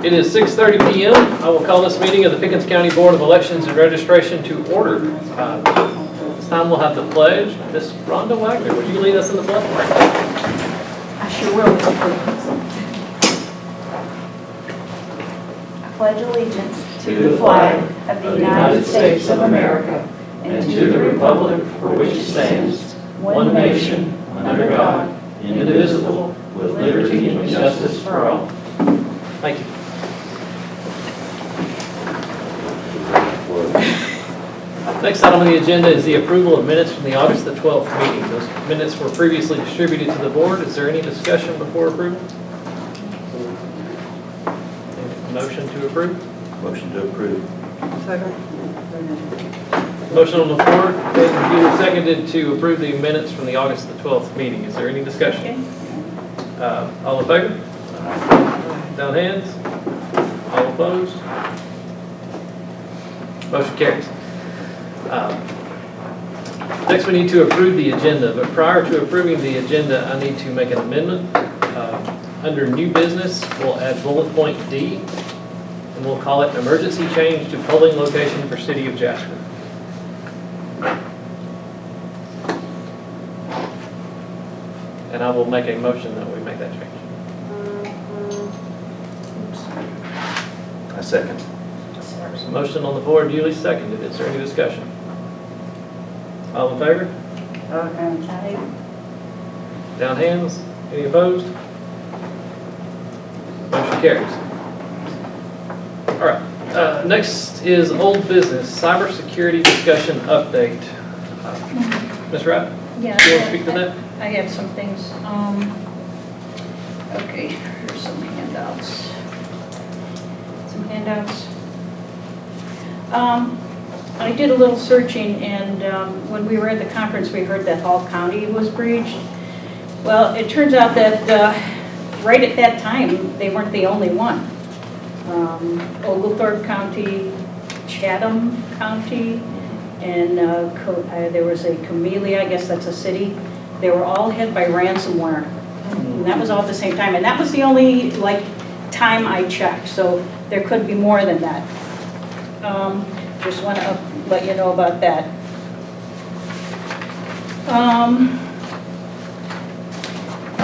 It is 6:30 p.m. I will call this meeting of the Pickens County Board of Elections and Registration to order. This time we'll have the pledge. Miss Rhonda Wagner, would you lead us in the pledge? I sure will, Mr. Pickens. I pledge allegiance to the flag of the United States of America and to the republic for which it stands, one nation, under God, indivisible, with liberty and justice for all. Thank you. Next item on the agenda is the approval of minutes from the August the 12th meeting. Those minutes were previously distributed to the board. Is there any discussion before approval? Motion to approve? Motion to approve. Second. Motion on the floor, made and duly seconded to approve the minutes from the August the 12th meeting. Is there any discussion? All in favor? Down hands? All opposed? Motion carries. Next, we need to approve the agenda, but prior to approving the agenda, I need to make an amendment. Under new business, we'll add bullet point D, and we'll call it emergency change to polling location for City of Jasper. And I will make a motion that we make that change. I second. There's a motion on the floor, duly seconded. Is there any discussion? All in favor? Down hands? Any opposed? Motion carries. All right. Next is old business, cybersecurity discussion update. Ms. Wright, Yeah. do you want to speak to that? I have some things. Okay, here's some handouts. I did a little searching, and when we were at the conference, we heard that Hall County was breached. Well, it turns out that right at that time, they weren't the only one. Oglethorpe County, Chatham County, and there was a Camellia, I guess that's a city. They were all hit by ransomware. And that was all at the same time. And that was the only time I checked. So there could be more than that. Just want to let you know about that.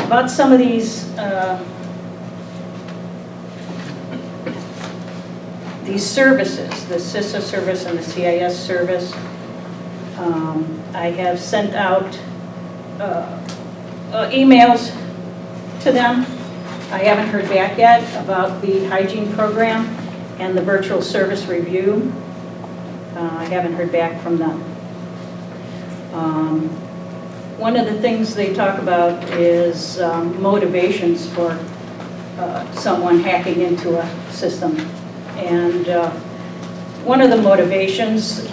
About some of these services, the CISA service and the CIS service. I have sent out emails to them. I haven't heard back yet about the hygiene program and the virtual service review. I haven't heard back from them. One of the things they talk about is motivations for someone hacking into a system. And one of the motivations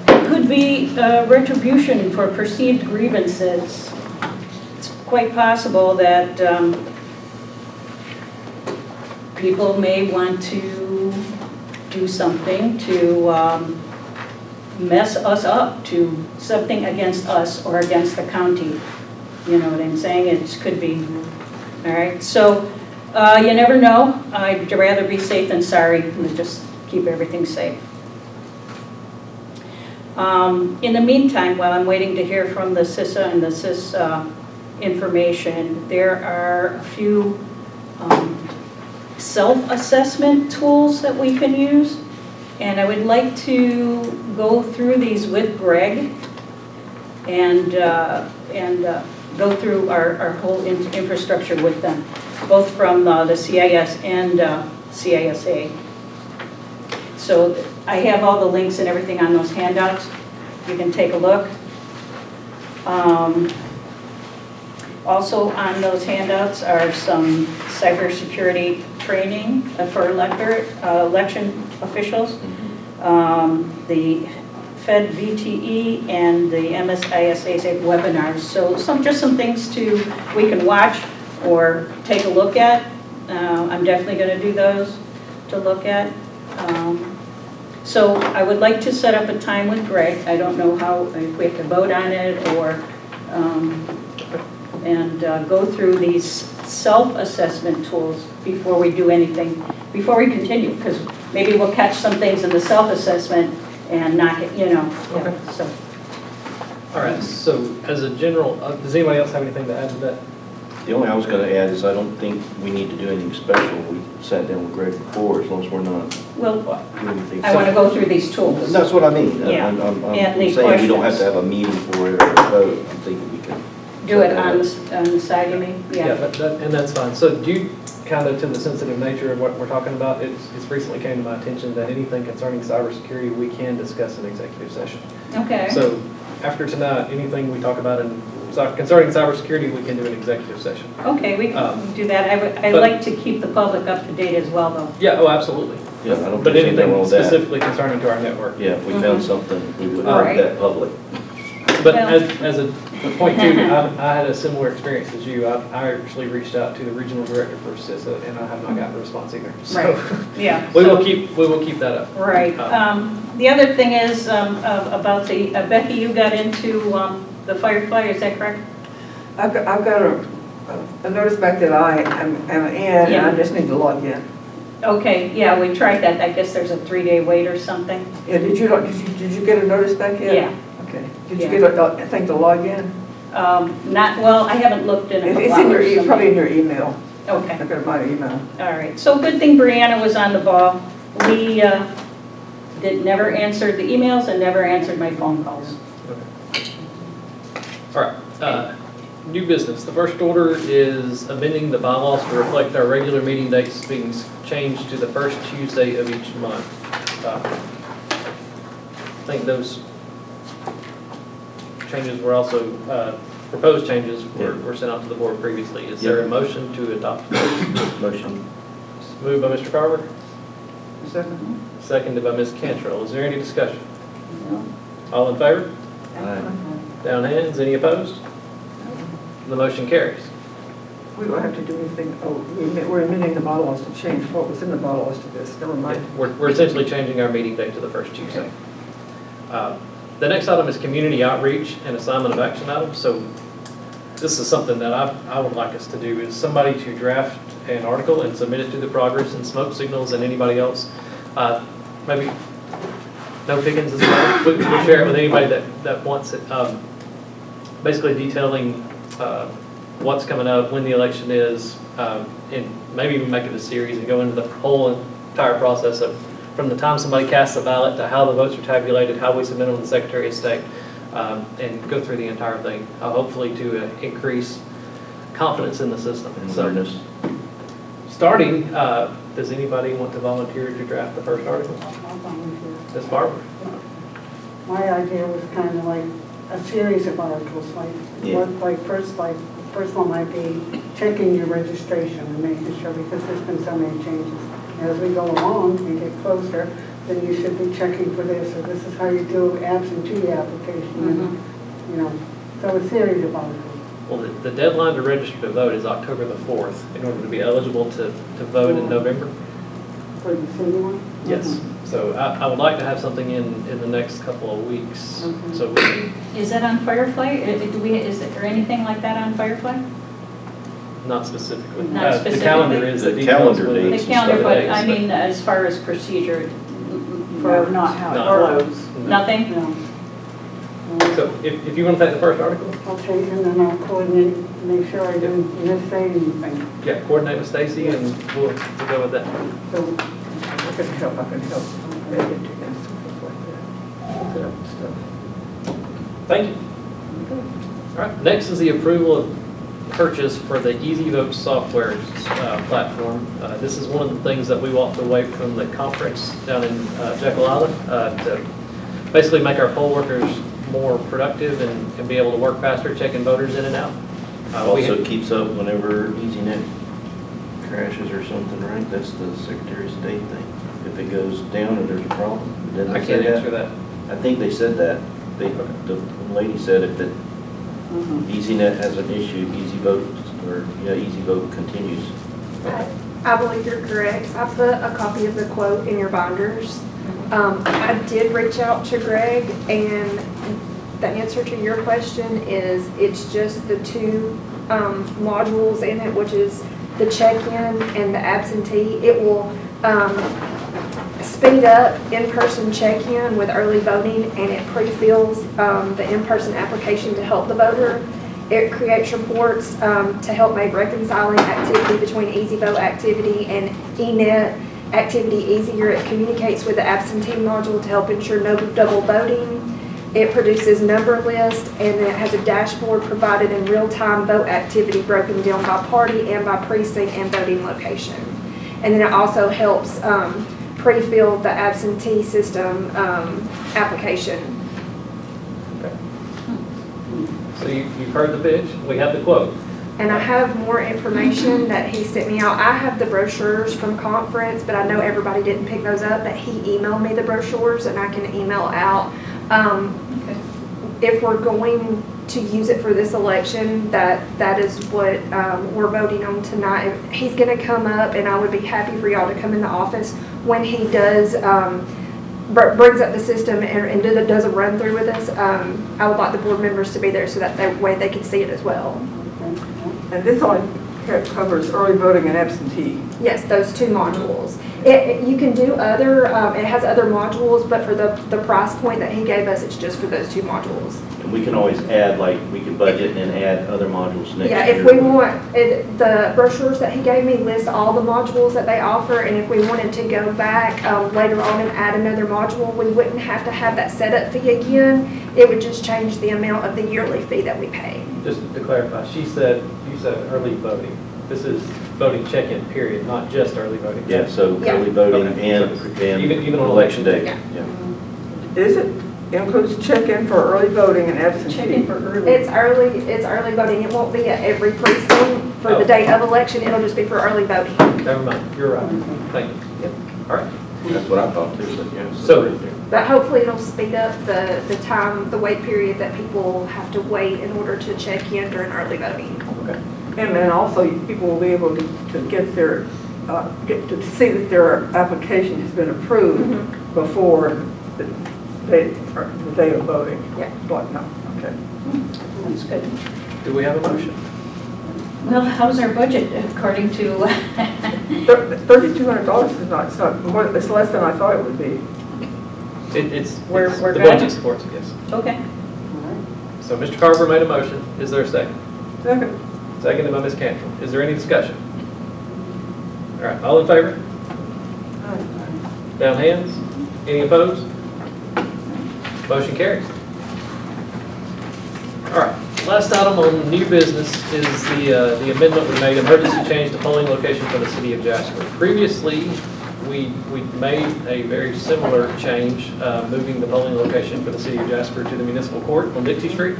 could be retribution for perceived grievances. It's quite possible that people may want to do something to mess us up, to something against us or against the county. You know what I'm saying? It could be. All right. So you never know. I'd rather be safe than sorry. And just keep everything safe. In the meantime, while I'm waiting to hear from the CISA and the CIS information, there are a few self-assessment tools that we can use. And I would like to go through these with Greg and go through our whole infrastructure with them, both from the CIS and CISA. So I have all the links and everything on those handouts. You can take a look. Also on those handouts are some cybersecurity training for election officials. The Fed VTE and the MSISA webinars. So just some things we can watch or take a look at. I'm definitely going to do those to look at. So I would like to set up a time with Greg. I don't know if we have to vote on it or and go through these self-assessment tools before we do anything before we continue, because maybe we'll catch some things in the self-assessment and not, Okay. so. All right, so as a general, does anybody else have anything to add to that? The only I was gonna add is I don't think we need to do anything special. We sat down with Greg before, as long as we're not Well, doing anything. I want to go through these tools. That's what I mean. Yeah. I'm And the saying we don't have questions. to have a meeting for it or a vote. I'm thinking we can. Do it on the side, you mean? Yeah, and that's fine. So due kind of to the sensitive nature of what we're talking about, it's recently came to my attention that anything concerning cybersecurity, we can discuss in executive session. Okay. So after tonight, anything we talk about concerning cybersecurity, we can do an executive session. Okay, we can do that. I'd but- like to keep the public up to date as well, though. Yeah, oh, absolutely. Yeah, I don't But think there's anything wrong anything with that. specifically concerning to our network. Yeah, if we found something, we would All make right. that public. But Well- as a point too, I had a similar experience as you. I actually reached out to the regional director for CISA, and I have not gotten a response either. So Right. Yeah. we so- will keep that up. Right. The other thing is about the, Becky, you got into the Firefly, is that correct? I've got a notice back that I am in, and Yeah. I just need to log in. Okay, yeah, we tried that. I guess there's a 3-day wait or something. Yeah, did you get a notice back yet? Yeah. Okay. Did you Yeah. get a thing to log in? I haven't looked in a couple It's in hours. your, probably in your email. Okay. I got my email. All right, so good thing Brianna was on the ball. We never answered the emails and never answered my phone calls. All right. New business. The first order is amending the bylaws to reflect our regular meeting dates being changed to the first Tuesday of each month. I think those changes were also, proposed changes were sent out to the board previously. Is there a motion to adopt those? Motion. Moved by Mr. Carver, Second? seconded by Ms. Cantrell. Is there any discussion? All in favor? Aye. Down hands, any opposed? The motion carries. We don't have to do anything, we're amending the bylaws to change what was in the bylaws to this, never mind. We're essentially changing our meeting date to the first Tuesday. The next item is community outreach and assignment of action items. So this is something that I would like us to do, is somebody to draft an article and submit it to the Progress and Smoke Signals and anybody else. Maybe no Pickens as well. We'll share it with anybody that wants it. Basically detailing what's coming up, when the election is, and maybe even make it a series and go into the whole entire process of from the time somebody casts a ballot to how the votes are tabulated, how we submit them to the Secretary of State, and go through the entire thing, hopefully to increase confidence in the system. And So, awareness. starting, does anybody want to volunteer to draft the first article? I'll volunteer. Ms. Barber? My idea was kind of like a series of articles, Yeah. first one might be checking your registration and making sure, because there's been so many changes. As we go along and get closer, then you should be checking for this, or this is how you do absentee application, so a series of articles. Well, the deadline to register to vote is October the 4th in order to be eligible to vote in November. For the city one? Yes. So I would like to have something in the next couple of weeks. Okay. So we can, Is that on Firefly? Is there anything like that on Firefly? not specifically. Not The specifically. calendar is The the details. calendar with dates. The calendar, start but dates, I mean, as far as procedure, For for not how it No. flows. nothing? No. So if you want to take the first article, I'll take it and then I'll coordinate, make sure I didn't miss anything. yeah, coordinate with Stacy and we'll go with that. So, I can help make it to this, stuff like that. Set up stuff. Thank you. All right, next is the approval of purchase for the Easy Vote software platform. This is one of the things that we walked away from the conference down in Jekyll Island to basically make our poll workers more productive and be able to work faster, checking voters in and out. Also keeps up whenever EasyNet crashes or something, right? That's the Secretary of State thing. If it goes down or there's a problem. Didn't I they say can't answer that. I think they said that. The lady said if that EasyNet has an issue, Easy Vote continues. I believe you're correct. I put a copy of the quote in your binders. I did reach out to Greg, and the answer to your question is it's just the two modules in it, which is the check-in and the absentee. It will speed up in-person check-in with early voting, and it pre-fills the in-person application to help the voter. It creates reports to help make reconciling activity between Easy Vote activity and eNet activity easier. It communicates with the absentee module to help ensure no double voting. It produces number lists, and it has a dashboard provided in real-time vote activity broken down by party and by precinct and voting location. And then it also helps pre-fill the absentee system application. So you've heard the pitch, we have the quote. And I have more information that he sent me out. I have the brochures from conference, but I know everybody didn't pick those up, but he emailed me the brochures and I can email out. If we're going to use it for this election, that is what we're voting on tonight. He's gonna come up, and I would be happy for y'all to come in the office when he does, brings up the system and does a run through with us. I would like the board members to be there so that way they can see it as well. And this only covers early voting and absentee. Yes, those two modules. You can do other, it has other modules, but for the price point that he gave us, it's just for those two modules. And we can always add, like, we can budget and add other modules next year. Yeah, if we want, the brochures that he gave me list all the modules that they offer, and if we wanted to go back later on and add another module, we wouldn't have to have that setup fee again. It would just change the amount of the yearly fee that we pay. Just to clarify, you said early voting. This is voting check-in period, not just early voting. Yeah, so Yeah. early voting Okay. and Even on election day. Yeah. Yeah. Is it includes check-in for early voting and absentee? Check-in for early. It's early voting. It won't be at every precinct for the day of election. It'll just be for early voting. Never mind, you're right. Thank you. All right. That's what I thought too, but yeah. So- But hopefully it'll speed up the time, the wait period that people have to wait in order to check in during early voting. Okay. And then also people will be able to get their, get to see that their application has been approved before the day of voting. Yeah. What, no, okay. That's good. Do we have a motion? Well, how's our budget according to? $3,200 is not, it's not, more, it's less than I thought it would be. We're The good? budget supports it, yes. Okay. So Mr. Carver made a motion. Is there a second? Second. Seconded by Ms. Cantrell. Is there any discussion? All right, all in favor? Down hands? Any opposed? Motion carries. All right, last item on new business is the amendment we made, emergency change to polling location for the city of Jasper. Previously, we made a very similar change, moving the polling location for the city of Jasper to the municipal court on Dixie Street.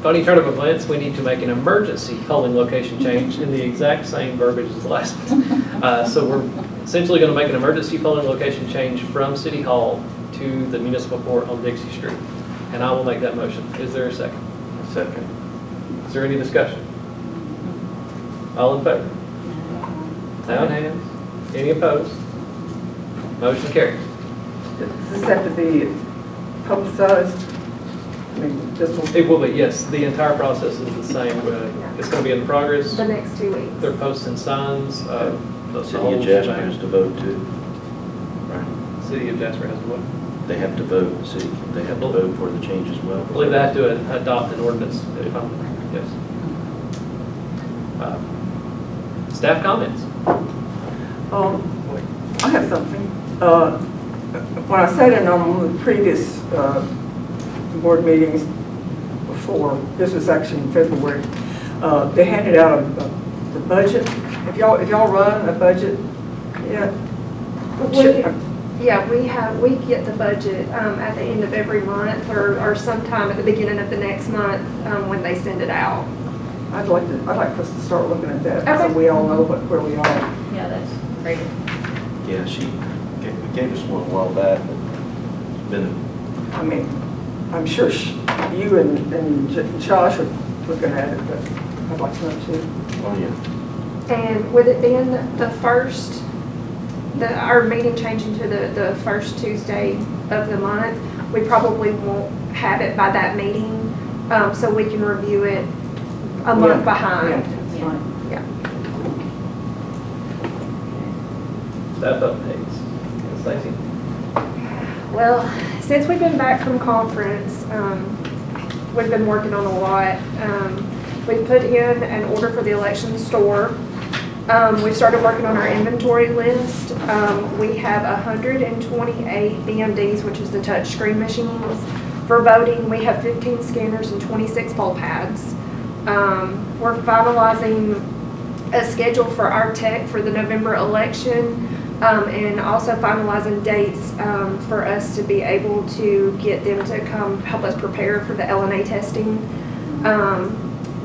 Funny turn of events, we need to make an emergency polling location change in the exact same verbiage as the last one. So we're essentially going to make an emergency polling location change from City Hall to the municipal court on Dixie Street. And I will make that motion. Is there a second? Second. Is there any discussion? All in favor? Down hands? Any opposed? Motion carries. Does this have to be publicized? I mean, this will. It will be, yes. The entire process is the same. It's going to be in progress. The next 2 weeks. They're posting signs. The City whole of Jasper shebang. has to vote too. Right. City of Jasper has what? They have to vote, they have to vote for the change as well. I believe they have to adopt an ordinance, if I'm, yes. Staff comments? I have something. When I sat in on one of the previous board meetings before, this was actually in February, they handed out the budget. If y'all run a budget, yeah. Yeah, we get the budget at the end of every month or sometime at the beginning of the next month when they send it out. I'd like for us to start looking at that, so Okay. we all know where we are. Yeah, that's great. Yeah, she gave us one a while back, but it's been, I mean, I'm sure you and Josh are looking at it, but I'd like to know too. oh yeah. And with it being the first, our meeting changing to the first Tuesday of the month, we probably won't have it by that meeting, so we can review it a month behind. Yeah, that's fine. Yeah. Staff updates. Stacy? Well, since we've been back from conference, we've been working on a lot. We've put in an order for the election store. We've started working on our inventory list. We have 128 BMDs, which is the touchscreen machines. For voting, we have 15 scanners and 26 poll pads. We're finalizing a schedule for our tech for the November election, and also finalizing dates for us to be able to get them to come help us prepare for the LNA testing.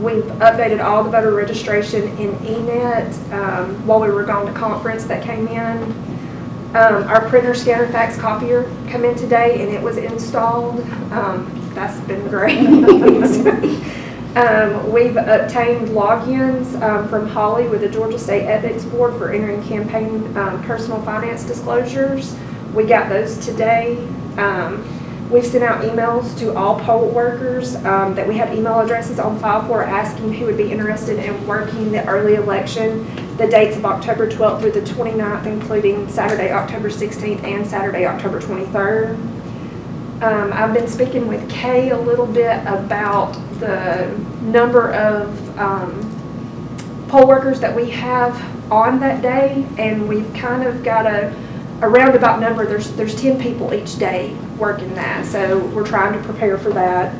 We've updated all the voter registration in eNet while we were gone to conference that came in. Our printer, scanner, fax, copier come in today and it was installed. That's been great. We've obtained logins from Holly with the Georgia State Ethics Board for entering campaign personal finance disclosures. We got those today. We've sent out emails to all poll workers that we had email addresses on file for, asking who would be interested in working the early election, the dates of October 12th through the 29th, including Saturday, October 16th and Saturday, October 23rd. I've been speaking with Kay a little bit about the number of poll workers that we have on that day, and we've kind of got a roundabout number. There's 10 people each day working that, so we're trying to prepare for that.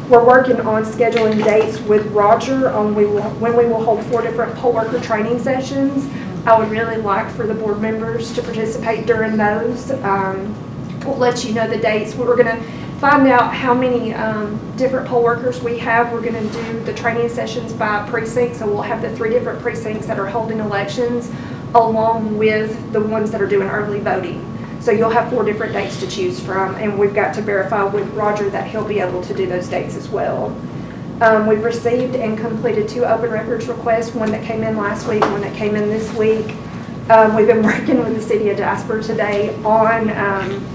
We're working on scheduling dates with Roger on when we will hold 4 different poll worker training sessions. I would really like for the board members to participate during those. We'll let you know the dates. We're going to find out how many different poll workers we have. We're going to do the training sessions by precinct, so we'll have the 3 different precincts that are holding elections along with the ones that are doing early voting. So you'll have 4 different dates to choose from, and we've got to verify with Roger that he'll be able to do those dates as well. We've received and completed 2 open records requests, one that came in last week, one that came in this week. We've been working with the city of Jasper today on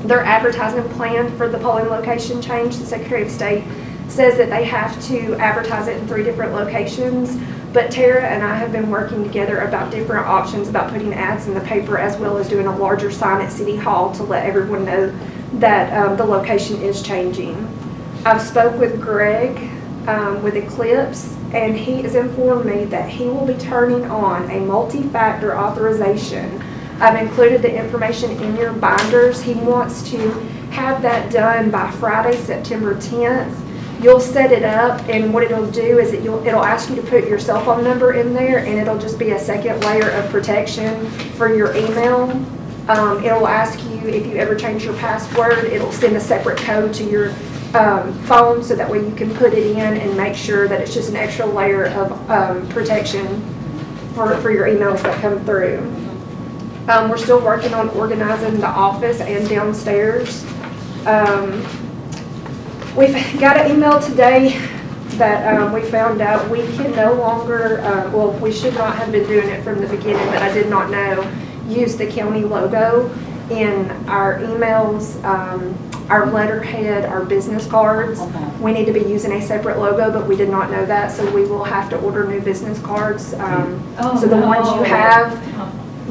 their advertising plan for the polling location change. The Secretary of State says that they have to advertise it in 3 different locations, but Tara and I have been working together about different options about putting ads in the paper, as well as doing a larger sign at City Hall to let everyone know that the location is changing. I've spoke with Greg with Eclipse, and he has informed me that he will be turning on a multi-factor authorization. I've included the information in your binders. He wants to have that done by Friday, September 10th. You'll set it up, and what it'll do is it'll ask you to put your cell phone number in there, and it'll just be a second layer of protection for your email. It'll ask you if you ever change your password. It'll send a separate code to your phone, so that way you can put it in and make sure that it's just an extra layer of protection for your emails that come through. We're still working on organizing the office and downstairs. We've got an email today that we found out we can no longer, well, we should not have been doing it from the beginning, but I did not know, use the county logo in our emails, our letterhead, our business cards. We need to be using a separate logo, but we did not know that, so we will have to order new business cards. So the ones you have,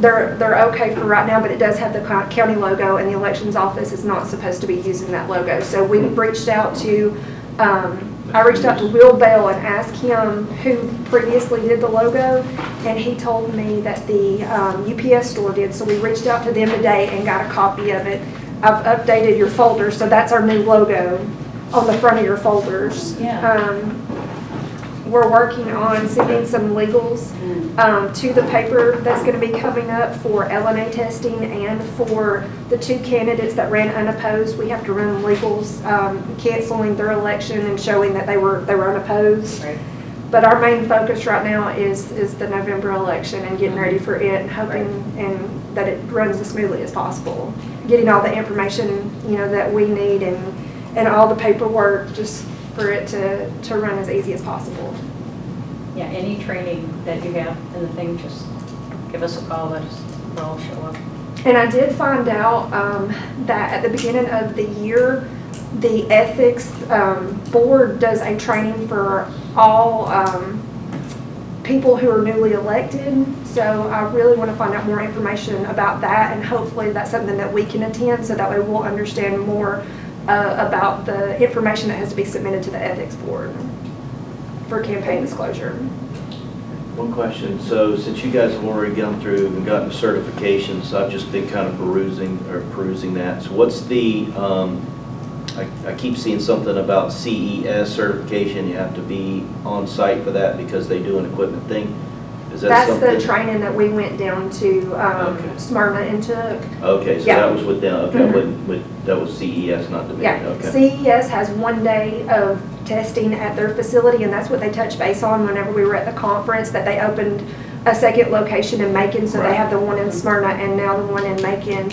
they're okay for right now, but it does have the county logo, and the elections office is not supposed to be using that logo. So we reached out to, I reached out to Will Bell and asked him who previously did the logo, and he told me that the UPS store did. So we reached out to them today and got a copy of it. I've updated your folders, so that's our new logo on the front of your folders. Yeah. We're working on sending some legals to the paper that's going to be coming up for LNA testing, and for the 2 candidates that ran unopposed. We have to run legals canceling their election and showing that they were unopposed. Right. But our main focus right now is the November election and getting ready for it, and hoping and that it runs as smoothly as possible. Getting all the information that we need, and all the paperwork, just for it to run as easy as possible. Yeah, any training that you have and the thing, just give us a call, we'll all show up. And I did find out that at the beginning of the year, the ethics board does a training for all people who are newly elected. So I really want to find out more information about that, and hopefully that's something that we can attend, so that way we'll understand more about the information that has to be submitted to the ethics board for campaign disclosure. One question, so since you guys have already gone through and gotten certifications, I've just been kind of perusing that. So what's the, I keep seeing something about CES certification, you have to be on site for that because they do an equipment thing. Is that That's something? the training that we went down to Okay. Smyrna and took. Okay, so Yeah. that was with them, okay, Mhm. that was CES, not Dominion, Yeah, okay. CES has 1 day of testing at their facility, and that's what they touched base on whenever we were at the conference, that they opened a second location in Macon, so they Right. have the one in Smyrna and now the one in Macon,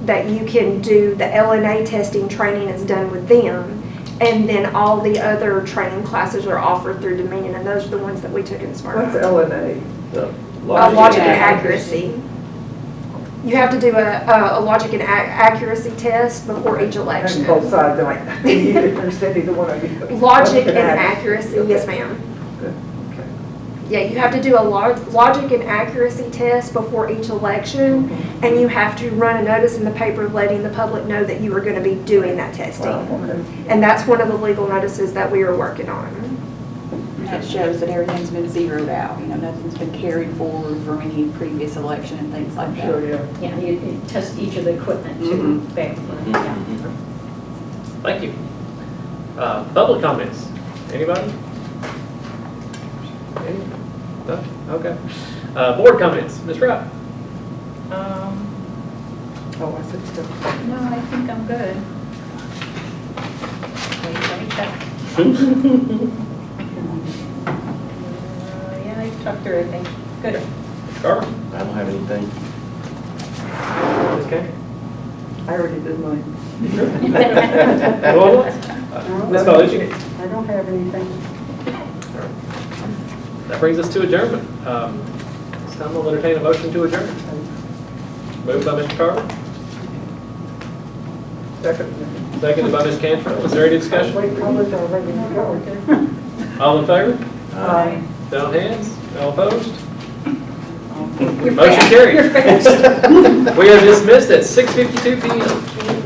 that you can do, the LNA testing training is done with them, and then all the other training classes are offered through Dominion, and those are the ones that we took in Smyrna. What's LNA? The Logic and and accuracy. You have to do a logic and accuracy test before each election. And both sides, they're like, you understand either one of you. Logic and accuracy, yes ma'am. Good, okay. Yeah, you have to do a logic and accuracy test before each election, and you have to run a notice in the paper letting the public know that you are going to be doing that testing. Wow, okay. And that's one of the legal notices that we are working on. That shows that everything's been zeroed out, nothing's been carried forward from any previous election and things like that. Sure, yeah. Yeah, you test each of the equipment too, Mhm. back, Mhm, yeah. mhm. Thank you. Public comments, anybody? Any? No? Okay. Board comments, Ms. Rupp? Oh, I said stuff. No, I think I'm good. Wait, let me check. Yeah, I talked through everything. Good. Ms. Carver? I don't have anything. Ms. Kay? I already did mine. Going once? Ms. Paulucci? I don't have anything. That brings us to adjournment. This time we'll entertain a motion to adjourn. Moved by Mr. Carver, Second. seconded by Ms. Cantrell. Is there any discussion? Wait, public already go. All in favor? Aye. Down hands? All opposed? You're Motion fast. carried. You're fast. We are dismissed at 6:52 PM.